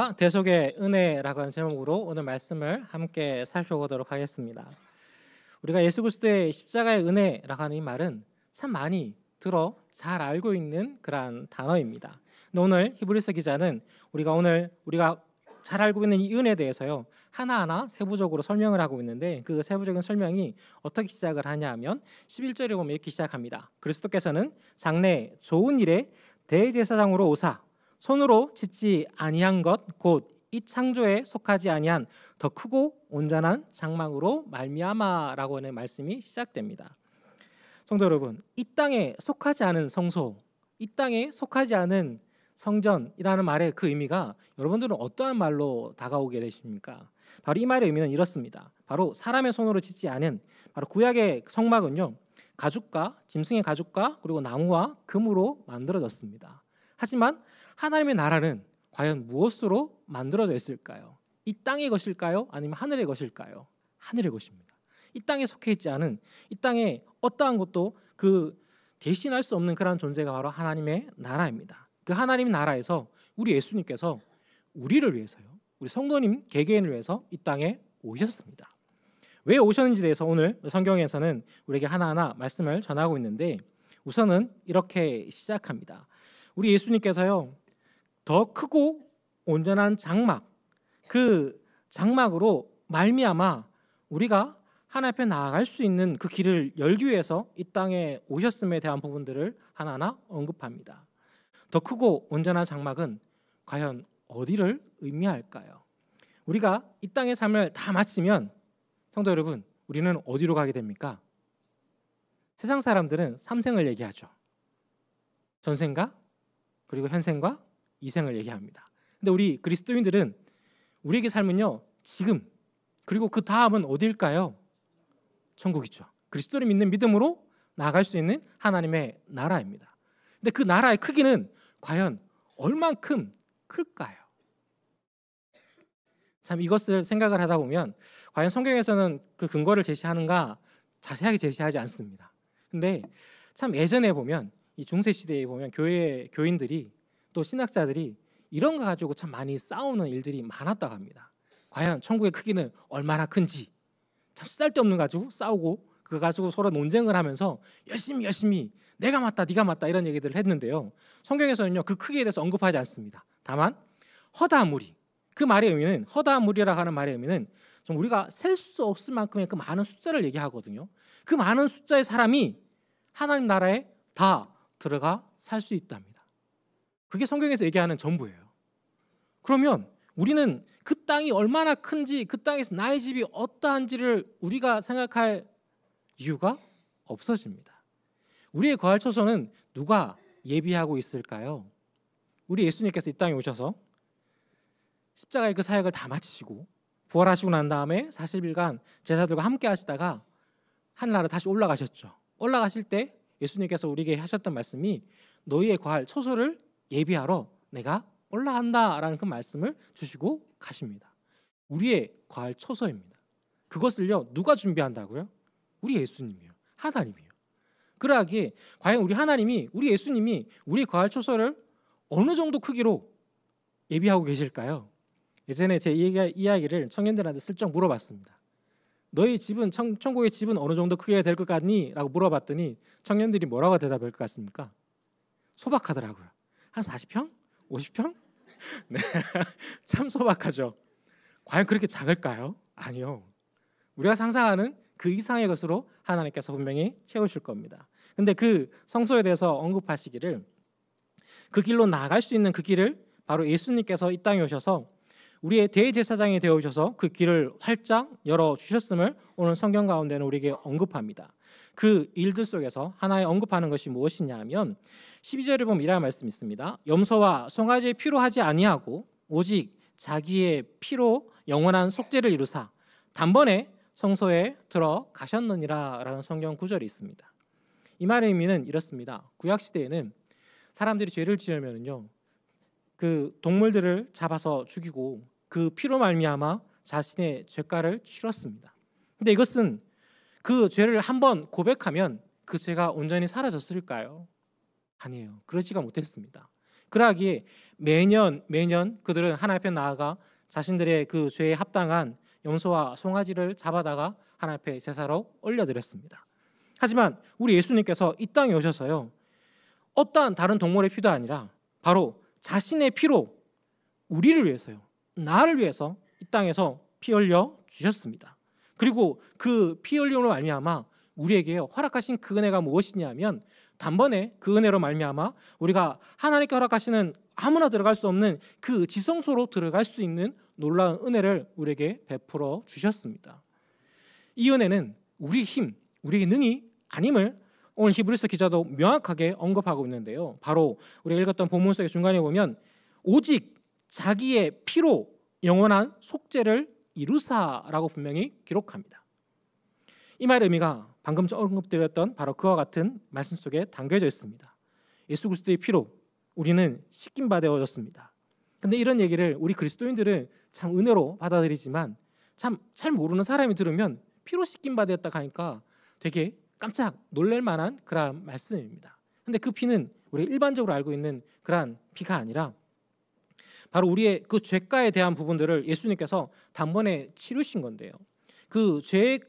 반갑습니다. 대속의 은혜라고 하는 제목으로 오늘 말씀을 함께 살펴보도록 하겠습니다. 우리가 예수 그리스도의 십자가의 은혜라고 하는 이 말은 참 많이 들어 잘 알고 있는 그러한 단어입니다. 근데 오늘 히브리서 기자는 우리가 잘 알고 있는 이 은혜에 대해서요 하나하나 세부적으로 설명을 하고 있는데, 그 세부적인 설명이 어떻게 시작을 하냐 하면 11절에 보면 이렇게 시작합니다. 그리스도께서는 장래 좋은 일에 대제사장으로 오사 손으로 짓지 아니한 것 곧 이 창조에 속하지 아니한 더 크고 온전한 장막으로 말미암아라고 하는 말씀이 시작됩니다. 성도 여러분, 이 땅에 속하지 않은 성소, 이 땅에 속하지 않은 성전이라는 말의 그 의미가 여러분들은 어떠한 말로 다가오게 되십니까? 바로 이 말의 의미는 이렇습니다. 바로 사람의 손으로 짓지 않은, 바로 구약의 성막은요 가죽과 짐승의 가죽과 그리고 나무와 금으로 만들어졌습니다. 하지만 하나님의 나라는 과연 무엇으로 만들어져 있을까요? 이 땅의 것일까요? 아니면 하늘의 것일까요? 하늘의 것입니다. 이 땅에 속해 있지 않은, 이 땅에 어떠한 것도 그 대신할 수 없는 그런 존재가 바로 하나님의 나라입니다. 그 하나님의 나라에서 우리 예수님께서 우리를 위해서요, 우리 성도님 개개인을 위해서 이 땅에 오셨습니다. 왜 오셨는지에 대해서 오늘 성경에서는 우리에게 하나하나 말씀을 전하고 있는데, 우선은 이렇게 시작합니다. 우리 예수님께서요 더 크고 온전한 장막, 그 장막으로 말미암아 우리가 하나님 앞에 나아갈 수 있는 그 길을 열기 위해서 이 땅에 오셨음에 대한 부분들을 하나하나 언급합니다. 더 크고 온전한 장막은 과연 어디를 의미할까요? 우리가 이 땅의 삶을 다 마치면 성도 여러분, 우리는 어디로 가게 됩니까? 세상 사람들은 3생을 얘기하죠. 전생과 그리고 현생과 이생을 얘기합니다. 근데 우리 그리스도인들은 우리에게 삶은요 지금 그리고 그 다음은 어디일까요? 천국이죠. 그리스도를 믿는 믿음으로 나아갈 수 있는 하나님의 나라입니다. 근데 그 나라의 크기는 과연 얼만큼 클까요? 참 이것을 생각을 하다 보면 과연 성경에서는 그 근거를 제시하는가 자세하게 제시하지 않습니다. 근데 참 예전에 보면 이 중세 시대에 보면 교인들이 또 신학자들이 이런 거 가지고 참 많이 싸우는 일들이 많았다고 합니다. 과연 천국의 크기는 얼마나 큰지 참 쓸데없는 거 가지고 싸우고 그거 가지고 서로 논쟁을 하면서 열심히 내가 맞다 네가 맞다 이런 얘기들을 했는데요, 성경에서는요 그 크기에 대해서 언급하지 않습니다. 다만 허다한 무리, 그 말의 의미는, 허다한 무리라고 하는 말의 의미는 좀 우리가 셀 수 없을 만큼의 그 많은 숫자를 얘기하거든요. 그 많은 숫자의 사람이 하나님 나라에 다 들어가 살 수 있답니다. 그게 성경에서 얘기하는 전부예요. 그러면 우리는 그 땅이 얼마나 큰지, 그 땅에서 나의 집이 어떠한지를 우리가 생각할 이유가 없어집니다. 우리의 거할 처소는 누가 예비하고 있을까요? 우리 예수님께서 이 땅에 오셔서 십자가의 그 사역을 다 마치시고 부활하시고 난 다음에 40일간 제자들과 함께 하시다가 하늘나라 다시 올라가셨죠. 올라가실 때 예수님께서 우리에게 하셨던 말씀이 너희의 거할 처소를 예비하러 내가 올라간다라는 그 말씀을 주시고 가십니다. 우리의 거할 처소입니다. 그것을요 누가 준비한다고요? 우리 예수님이요, 하나님이요. 그러하기에 과연 우리 하나님이, 우리 예수님이 우리의 거할 처소를 어느 정도 크기로 예비하고 계실까요? 예전에 제 이야기를 청년들한테 슬쩍 물어봤습니다. 너희 집은 천국의 집은 어느 정도 크게 될 것 같니? 라고 물어봤더니 청년들이 뭐라고 대답할 것 같습니까? 소박하더라고요. 한 40평? 50평? 네. 참 소박하죠. 과연 그렇게 작을까요? 아니요. 우리가 상상하는 그 이상의 것으로 하나님께서 분명히 채우실 겁니다. 근데 그 성소에 대해서 언급하시기를, 그 길로 나아갈 수 있는 그 길을 바로 예수님께서 이 땅에 오셔서 우리의 대제사장이 되어 오셔서 그 길을 활짝 열어주셨음을 오늘 성경 가운데는 우리에게 언급합니다. 그 일들 속에서 하나의 언급하는 것이 무엇이냐 하면 12절에 보면 이라는 말씀이 있습니다. 염소와 송아지의 피로 하지 아니하고 오직 자기의 피로 영원한 속죄를 이루사 단번에 성소에 들어가셨느니라 라는 성경 구절이 있습니다. 이 말의 의미는 이렇습니다. 구약시대에는 사람들이 죄를 지으면요 그 동물들을 잡아서 죽이고 그 피로 말미암아 자신의 죄가를 치렀습니다. 근데 이것은 그 죄를 한번 고백하면 그 죄가 온전히 사라졌을까요? 아니에요. 그러지가 못했습니다. 그러하기에 매년 그들은 하나님 앞에 나아가 자신들의 그 죄에 합당한 염소와 송아지를 잡아다가 하나님 앞에 제사로 올려드렸습니다. 하지만 우리 예수님께서 이 땅에 오셔서요, 어떠한 다른 동물의 피도 아니라 바로 자신의 피로 우리를 위해서요, 나를 위해서 이 땅에서 피 흘려 주셨습니다. 그리고 그 피 흘림으로 말미암아 우리에게 허락하신 그 은혜가 무엇이냐면, 단번에 그 은혜로 말미암아 우리가 하나님께 허락하시는 아무나 들어갈 수 없는 그 지성소로 들어갈 수 있는 놀라운 은혜를 우리에게 베풀어 주셨습니다. 이 은혜는 우리 힘, 우리의 능이 아님을 오늘 히브리서 기자도 명확하게 언급하고 있는데요, 바로 우리가 읽었던 본문 속의 중간에 보면 오직 자기의 피로 영원한 속죄를 이루사라고 분명히 기록합니다. 이 말의 의미가 방금 언급드렸던 바로 그와 같은 말씀 속에 담겨져 있습니다. 예수 그리스도의 피로 우리는 씻김 받아졌습니다. 근데 이런 얘기를 우리 그리스도인들은 참 은혜로 받아들이지만 참 잘 모르는 사람이 들으면 피로 씻김 받았다 하니까 되게 깜짝 놀랄 만한 그러한 말씀입니다. 근데 그 피는 우리가 일반적으로 알고 있는 그러한 피가 아니라 바로 우리의 그 죄가에 대한 부분들을 예수님께서 단번에 치르신 건데요, 그 죄의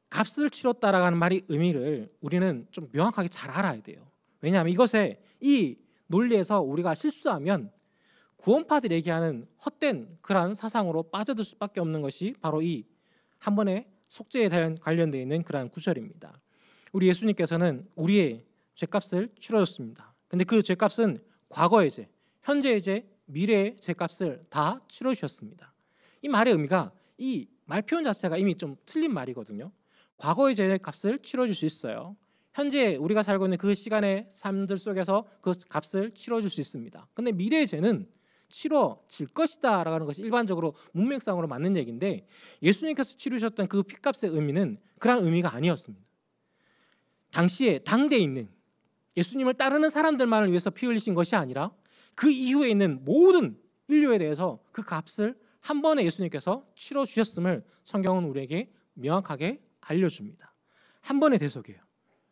값을 치렀다라고 하는 말의 의미를 우리는 좀 명확하게 잘 알아야 돼요. 왜냐하면 이것에 이 논리에서 우리가 실수하면 구원파들이 얘기하는 헛된 그러한 사상으로 빠져들 수밖에 없는 것이 바로 이 한 번의 속죄에 관련되어 있는 그러한 구절입니다. 우리 예수님께서는 우리의 죄값을 치러줬습니다. 근데 그 죄값은 과거의 죄, 현재의 죄, 미래의 죄값을 다 치러주셨습니다. 이 말의 의미가, 이 말 표현 자체가 이미 좀 틀린 말이거든요. 과거의 죄값을 치러줄 수 있어요. 현재 우리가 살고 있는 그 시간의 삶들 속에서 그 값을 치러줄 수 있습니다. 근데 미래의 죄는 치러질 것이다 라는 것이 일반적으로 문맥상으로 맞는 얘기인데, 예수님께서 치르셨던 그 피값의 의미는 그런 의미가 아니었습니다. 당시에 당대에 있는 예수님을 따르는 사람들만을 위해서 피 흘리신 것이 아니라 그 이후에 있는 모든 인류에 대해서 그 값을 한 번에 예수님께서 치러주셨음을 성경은 우리에게 명확하게 알려줍니다. 한 번의 대속이에요.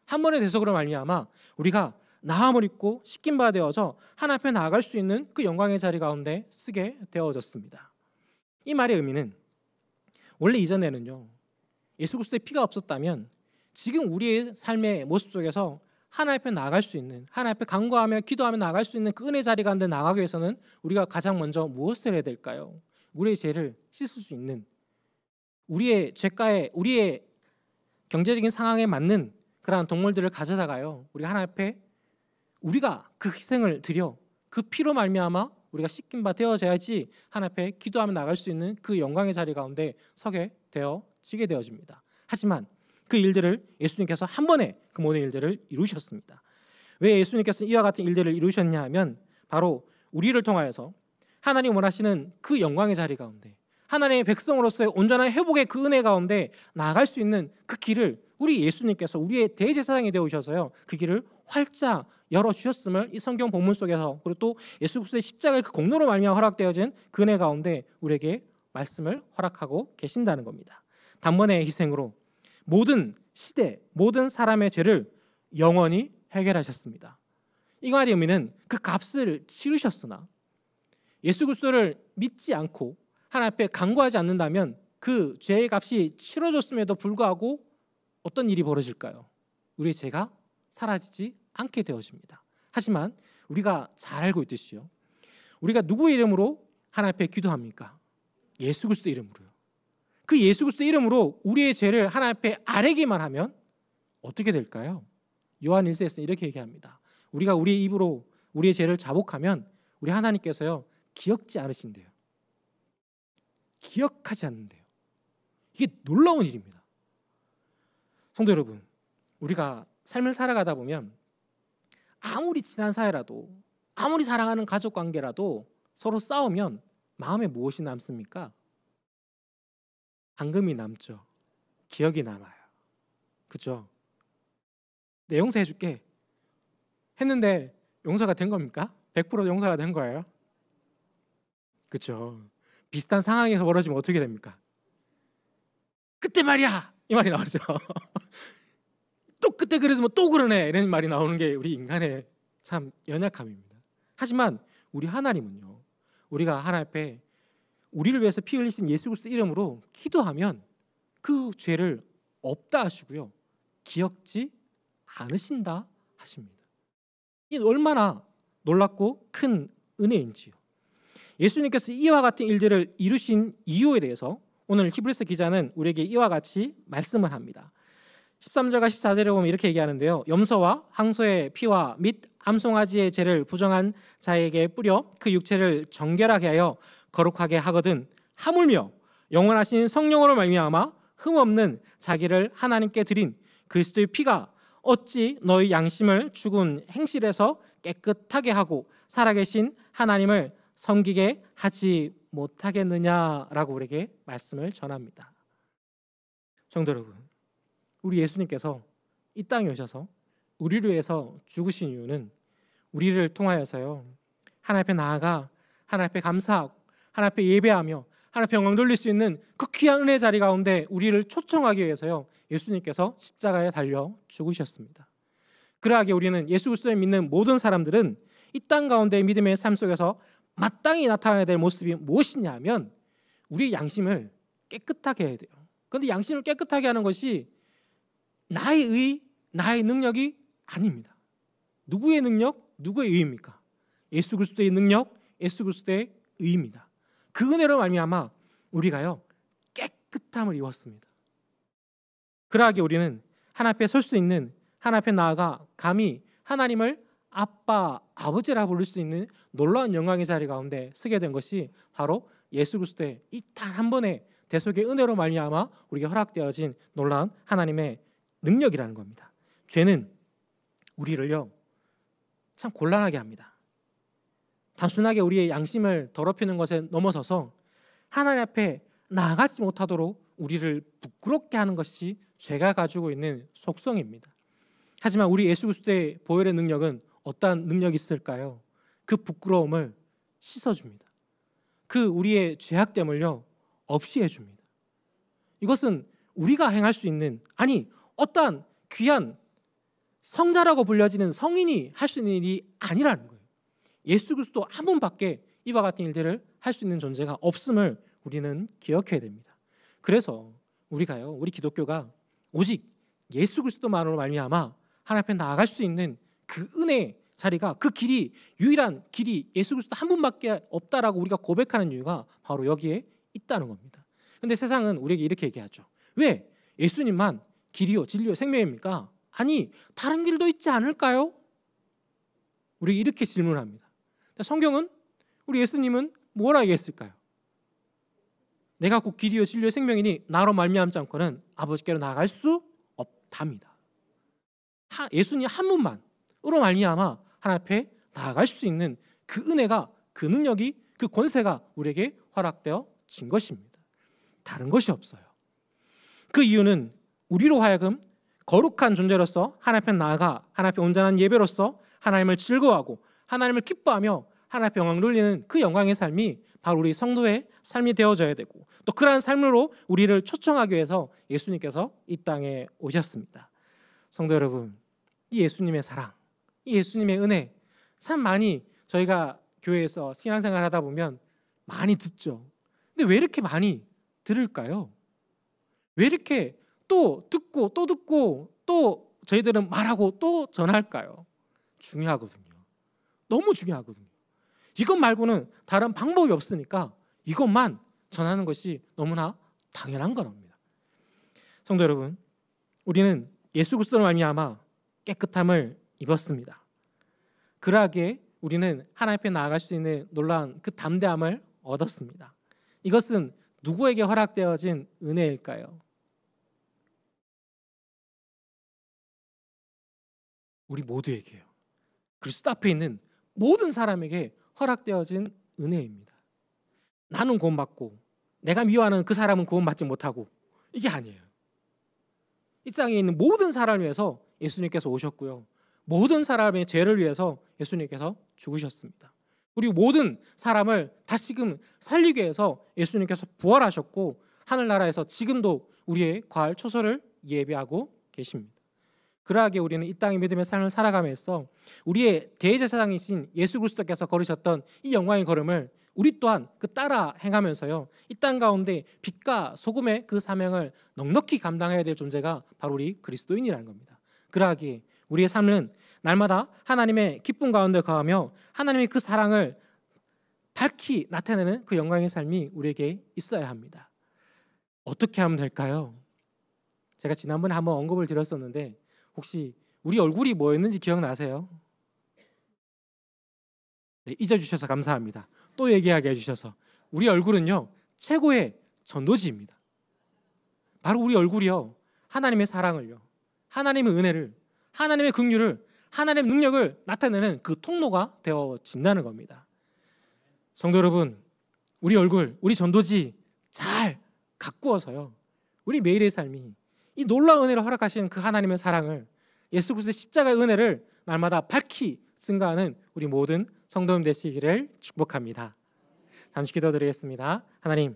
한 번의 대속으로 말미암아 우리가 나음을 입고 씻김바 되어서 하나님 앞에 나아갈 수 있는 그 영광의 자리 가운데 쓰게 되어졌습니다. 이 말의 의미는 원래 이전에는요, 예수 그리스도의 피가 없었다면 지금 우리의 삶의 모습 속에서 하나님 앞에 나아갈 수 있는, 하나님 앞에 간구하며 기도하며 나아갈 수 있는 그 은혜 자리 가운데 나가기 위해서는 우리가 가장 먼저 무엇을 해야 될까요? 우리의 죄를 씻을 수 있는, 우리의 죄가에, 우리의 경제적인 상황에 맞는 그러한 동물들을 가져다가요, 우리가 하나님 앞에 우리가 그 희생을 드려 그 피로 말미암아 우리가 씻긴 바 되어져야지 하나님 앞에 기도하며 나갈 수 있는 그 영광의 자리 가운데 서게 되어지게 되어집니다. 하지만 그 일들을 예수님께서 한 번에 그 모든 일들을 이루셨습니다. 왜 예수님께서 이와 같은 일들을 이루셨냐 하면, 바로 우리를 통하여서 하나님 원하시는 그 영광의 자리 가운데, 하나님의 백성으로서의 온전한 회복의 그 은혜 가운데 나아갈 수 있는 그 길을 우리 예수님께서 우리의 대제사장이 되어주셔서요, 그 길을 활짝 열어주셨음을 이 성경 본문 속에서, 그리고 또 예수 그리스도의 십자가의 그 공로로 말미암아 허락되어진 그 은혜 가운데 우리에게 말씀을 허락하고 계신다는 겁니다. 단번의 희생으로 모든 시대, 모든 사람의 죄를 영원히 해결하셨습니다. 이 말의 의미는 그 값을 치르셨으나 예수 그리스도를 믿지 않고 하나님 앞에 간구하지 않는다면 그 죄의 값이 치러졌음에도 불구하고 어떤 일이 벌어질까요? 우리의 죄가 사라지지 않게 되어집니다. 하지만 우리가 잘 알고 있듯이요, 우리가 누구의 이름으로 하나님 앞에 기도합니까? 예수 그리스도 이름으로요. 그 예수 그리스도 이름으로 우리의 죄를 하나님 앞에 아뢰기만 하면 어떻게 될까요? 요한 1서에서 이렇게 얘기합니다. 우리가 우리의 입으로 우리의 죄를 자복하면 우리 하나님께서요, 기억지 않으신대요. 기억하지 않는데요. 이게 놀라운 일입니다. 성도 여러분, 우리가 삶을 살아가다 보면 아무리 친한 사이라도, 아무리 사랑하는 가족 관계라도 서로 싸우면 마음에 무엇이 남습니까? 앙금이 남죠. 기억이 남아요. 그죠? 내 용서해줄게 했는데 용서가 된 겁니까? 100% 용서가 된 거예요? 그죠? 비슷한 상황에서 벌어지면 어떻게 됩니까? 그때 말이야! 이 말이 나오죠. 또 그때 그래도 뭐 또 그러네 이런 말이 나오는 게 우리 인간의 참 연약함입니다. 하지만 우리 하나님은요, 우리가 하나님 앞에 우리를 위해서 피 흘리신 예수 그리스도 이름으로 기도하면 그 죄를 없다 하시고요, 기억지 않으신다 하십니다. 이 얼마나 놀랍고 큰 은혜인지요. 예수님께서 이와 같은 일들을 이루신 이유에 대해서 오늘 히브리서 기자는 우리에게 이와 같이 말씀을 합니다. 13절과 14절에 보면 이렇게 얘기하는데요. 염소와 황소의 피와 및 암송아지의 죄를 부정한 자에게 뿌려 그 육체를 정결하게 하여 거룩하게 하거든 하물며 영원하신 성령으로 말미암아 흠없는 자기를 하나님께 드린 그리스도의 피가 어찌 너희 양심을 죽은 행실에서 깨끗하게 하고 살아계신 하나님을 섬기게 하지 못하겠느냐라고 우리에게 말씀을 전합니다. 성도 여러분, 우리 예수님께서 이 땅에 오셔서 우리를 위해서 죽으신 이유는 우리를 통하여서요, 하나님 앞에 나아가 하나님 앞에 감사하고 하나님 앞에 예배하며 하나님 앞에 영광 돌릴 수 있는 그 귀한 은혜 자리 가운데 우리를 초청하기 위해서요, 예수님께서 십자가에 달려 죽으셨습니다. 그러하게 우리는 예수 그리스도를 믿는 모든 사람들은 이 땅 가운데 믿음의 삶 속에서 마땅히 나타나야 될 모습이 무엇이냐 하면 우리의 양심을 깨끗하게 해야 돼요. 그런데 양심을 깨끗하게 하는 것이 나의 의, 나의 능력이 아닙니다. 누구의 능력, 누구의 의입니까? 예수 그리스도의 능력, 예수 그리스도의 의입니다. 그 은혜로 말미암아 우리가요, 깨끗함을 입었습니다. 그러하게 우리는 하나님 앞에 설 수 있는, 하나님 앞에 나아가 감히 하나님을 아빠, 아버지라 부를 수 있는 놀라운 영광의 자리 가운데 서게 된 것이 바로 예수 그리스도의 이 단 한 번의 대속의 은혜로 말미암아 우리에게 허락되어진 놀라운 하나님의 능력이라는 겁니다. 죄는 우리를요, 참 곤란하게 합니다. 단순하게 우리의 양심을 더럽히는 것에 넘어서서 하나님 앞에 나아가지 못하도록 우리를 부끄럽게 하는 것이 죄가 가지고 있는 속성입니다. 하지만 우리 예수 그리스도의 보혈의 능력은 어떠한 능력이 있을까요? 그 부끄러움을 씻어줍니다. 그 우리의 죄악됨을요, 없이 해줍니다. 이것은 우리가 행할 수 있는, 아니 어떠한 귀한 성자라고 불려지는 성인이 할 수 있는 일이 아니라는 거예요. 예수 그리스도 한 분밖에 이와 같은 일들을 할 수 있는 존재가 없음을 우리는 기억해야 됩니다. 그래서 우리가요, 우리 기독교가 오직 예수 그리스도만으로 말미암아 하나님 앞에 나아갈 수 있는 그 은혜 자리가, 그 길이, 유일한 길이 예수 그리스도 한 분밖에 없다라고 우리가 고백하는 이유가 바로 여기에 있다는 겁니다. 근데 세상은 우리에게 이렇게 얘기하죠. 왜 예수님만 길이요 진리요 생명입니까? 아니 다른 길도 있지 않을까요? 우리 이렇게 질문합니다. 성경은, 우리 예수님은 뭐라 얘기했을까요? 내가 곧 길이요 진리요 생명이니 나로 말미암지 않고는 아버지께로 나아갈 수 없답니다. 예수님 한 분만으로 말미암아 하나님 앞에 나아갈 수 있는 그 은혜가, 그 능력이, 그 권세가 우리에게 허락되어진 것입니다. 다른 것이 없어요. 그 이유는 우리로 하여금 거룩한 존재로서 하나님 앞에 나아가 하나님 앞에 온전한 예배로서 하나님을 즐거워하고 하나님을 기뻐하며 하나님 앞에 영광 돌리는 그 영광의 삶이 바로 우리 성도의 삶이 되어져야 되고, 또 그러한 삶으로 우리를 초청하기 위해서 예수님께서 이 땅에 오셨습니다. 성도 여러분, 이 예수님의 사랑, 이 예수님의 은혜 참 많이 저희가 교회에서 신앙생활 하다 보면 많이 듣죠. 근데 왜 이렇게 많이 들을까요? 왜 이렇게 또 듣고 또 듣고 또 저희들은 말하고 또 전할까요? 중요하거든요. 너무 중요하거든요. 이것 말고는 다른 방법이 없으니까 이것만 전하는 것이 너무나 당연한 겁니다. 성도 여러분, 우리는 예수 그리스도로 말미암아 깨끗함을 입었습니다. 그러하기에 우리는 하나님 앞에 나아갈 수 있는 놀라운 그 담대함을 얻었습니다. 이것은 누구에게 허락되어진 은혜일까요? 우리 모두에게요. 그리스도 앞에 있는 모든 사람에게 허락되어진 은혜입니다. 나는 구원받고 내가 미워하는 그 사람은 구원받지 못하고, 이게 아니에요. 이 땅에 있는 모든 사람을 위해서 예수님께서 오셨고요, 모든 사람의 죄를 위해서 예수님께서 죽으셨습니다. 그리고 모든 사람을 다시금 살리기 위해서 예수님께서 부활하셨고 하늘나라에서 지금도 우리의 과활 초소를 예배하고 계십니다. 그러하게 우리는 이 땅의 믿음의 삶을 살아가면서 우리의 대제사장이신 예수 그리스도께서 걸으셨던 이 영광의 걸음을 우리 또한 그 따라 행하면서요, 이 땅 가운데 빛과 소금의 그 사명을 넉넉히 감당해야 될 존재가 바로 우리 그리스도인이라는 겁니다. 그러하기에 우리의 삶은 날마다 하나님의 기쁨 가운데 거하며 하나님의 그 사랑을 밝히 나타내는 그 영광의 삶이 우리에게 있어야 합니다. 어떻게 하면 될까요? 제가 지난번에 한번 언급을 드렸었는데 혹시 우리 얼굴이 뭐였는지 기억나세요? 네, 잊어주셔서 감사합니다. 또 얘기하게 해주셔서. 우리 얼굴은요, 최고의 전도지입니다. 바로 우리 얼굴이요, 하나님의 사랑을요, 하나님의 은혜를, 하나님의 긍휼을, 하나님의 능력을 나타내는 그 통로가 되어진다는 겁니다. 성도 여러분, 우리 얼굴, 우리 전도지 잘 가꾸어서요, 우리 매일의 삶이 이 놀라운 은혜를 허락하신 그 하나님의 사랑을, 예수 그리스도의 십자가의 은혜를 날마다 밝히 증거하는 우리 모든 성도님 되시기를 축복합니다. 잠시 기도드리겠습니다. 하나님,